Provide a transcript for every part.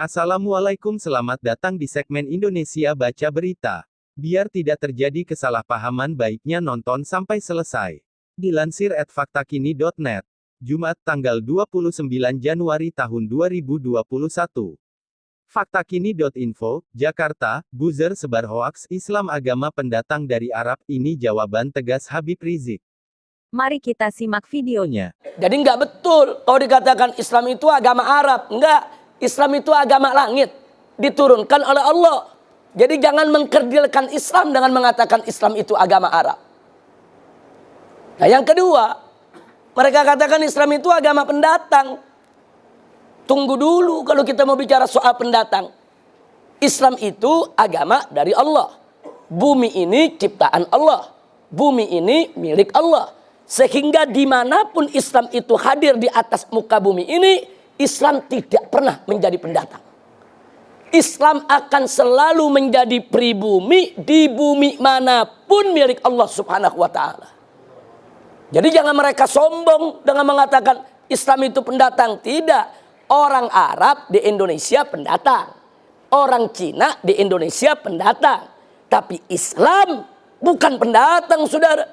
Assalamualaikum, selamat datang di segmen Indonesia Baca Berita. Biar tidak terjadi kesalahpahaman, baiknya nonton sampai selesai. Dilansir @faktakini.net, Jumat tanggal 29 Januari tahun 2021. Faktakini.info, Jakarta, buzzer sebar hoaks Islam agama pendatang dari Arab, ini jawaban tegas Habib Rizik. Mari kita simak videonya. Jadi nggak betul kalau dikatakan Islam itu agama Arab. Enggak, Islam itu agama langit, diturunkan oleh Allah. Jadi jangan mengkerdilkan Islam dengan mengatakan Islam itu agama Arab. Nah yang kedua, mereka katakan Islam itu agama pendatang. Tunggu dulu kalau kita mau bicara soal pendatang. Islam itu agama dari Allah. Bumi ini ciptaan Allah. Bumi ini milik Allah. Sehingga dimanapun Islam itu hadir di atas muka bumi ini, Islam tidak pernah menjadi pendatang. Islam akan selalu menjadi pribumi di bumi manapun milik Allah Subhanahu wa Ta'ala. Jadi jangan mereka sombong dengan mengatakan Islam itu pendatang. Tidak. Orang Arab di Indonesia pendatang. Orang Cina di Indonesia pendatang. Tapi Islam bukan pendatang, saudara.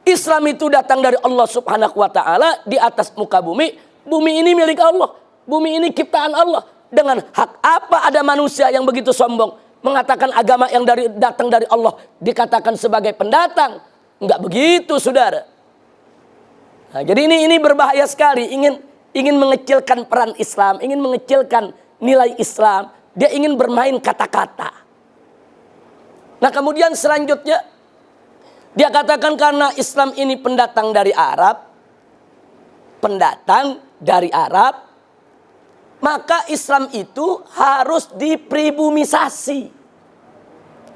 Islam itu datang dari Allah Subhanahu wa Ta'ala di atas muka bumi. Bumi ini milik Allah. Bumi ini ciptaan Allah. Dengan hak apa ada manusia yang begitu sombong mengatakan agama yang datang dari Allah dikatakan sebagai pendatang? Enggak begitu, saudara. Nah, jadi ini berbahaya sekali. Ingin mengecilkan peran Islam, ingin mengecilkan nilai Islam. Dia ingin bermain kata-kata. Nah, kemudian selanjutnya dia katakan karena Islam ini pendatang dari Arab, maka Islam itu harus dipribumisasi.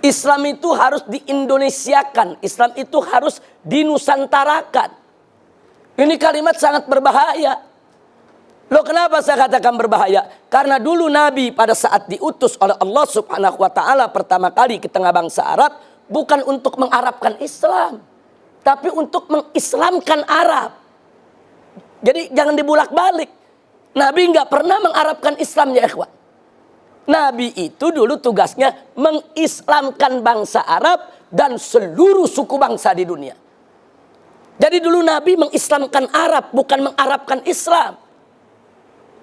Islam itu harus diindonesiakan. Islam itu harus dinusantarakan. Ini kalimat sangat berbahaya. Loh, kenapa saya katakan berbahaya? Karena dulu Nabi pada saat diutus oleh Allah Subhanahu wa Ta'ala pertama kali ke tengah bangsa Arab, bukan untuk mengarabkan Islam, tapi untuk mengislamkan Arab. Jadi jangan dibulak-balik. Nabi nggak pernah mengarabkan Islam, ya ikhwan. Nabi itu dulu tugasnya mengislamkan bangsa Arab dan seluruh suku bangsa di dunia. Jadi dulu Nabi mengislamkan Arab, bukan mengarabkan Islam.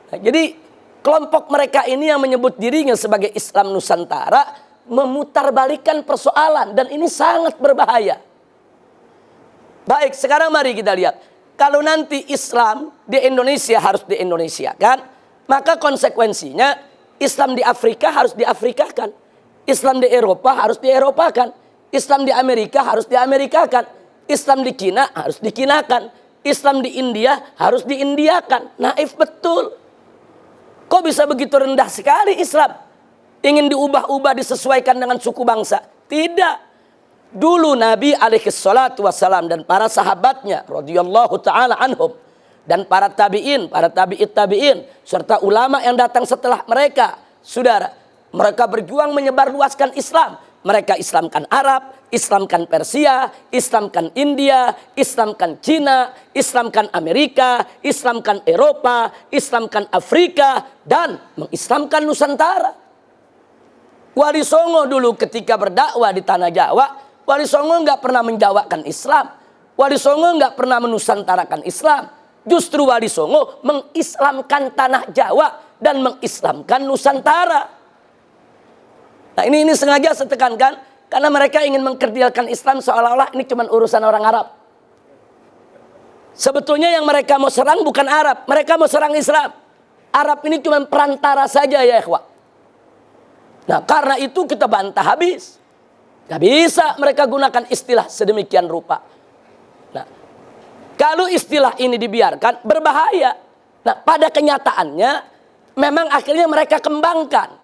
Nah, jadi kelompok mereka ini yang menyebut dirinya sebagai Islam Nusantara memutarbalikkan persoalan, dan ini sangat berbahaya. Baik, sekarang mari kita lihat. Kalau nanti Islam di Indonesia harus di-Indonesiakan, maka konsekuensinya Islam di Afrika harus di-Afrikakan. Islam di Eropa harus di-Eropakan. Islam di Amerika harus di-Amerikakan. Islam di Cina harus dikinakan. Islam di India harus di-Indiakan. Naif betul. Kok bisa begitu rendah sekali Islam? Ingin diubah-ubah, disesuaikan dengan suku bangsa? Tidak. Dulu Nabi alaihi salatu wassalam dan para sahabatnya radhiyallahu ta'ala anhum, dan para tabi'in, para tabi'it tabi'in, serta ulama yang datang setelah mereka, saudara, mereka berjuang menyebarluaskan Islam. Mereka Islamkan Arab, Islamkan Persia, Islamkan India, Islamkan Cina, Islamkan Amerika, Islamkan Eropa, Islamkan Afrika, dan mengislamkan Nusantara. Wali Songo dulu ketika berdakwah di tanah Jawa, Wali Songo nggak pernah menjawabkan Islam. Wali Songo nggak pernah menusantarakan Islam. Justru Wali Songo mengislamkan tanah Jawa dan mengislamkan Nusantara. Nah ini sengaja saya tekankan karena mereka ingin mengkerdilkan Islam seolah-olah ini cuma urusan orang Arab. Sebetulnya yang mereka mau serang bukan Arab, mereka mau serang Islam. Arab ini cuma perantara saja, ya ikhwah. Nah karena itu kita bantah habis. Gak bisa mereka gunakan istilah sedemikian rupa. Nah, kalau istilah ini dibiarkan berbahaya. Nah, pada kenyataannya memang akhirnya mereka kembangkan.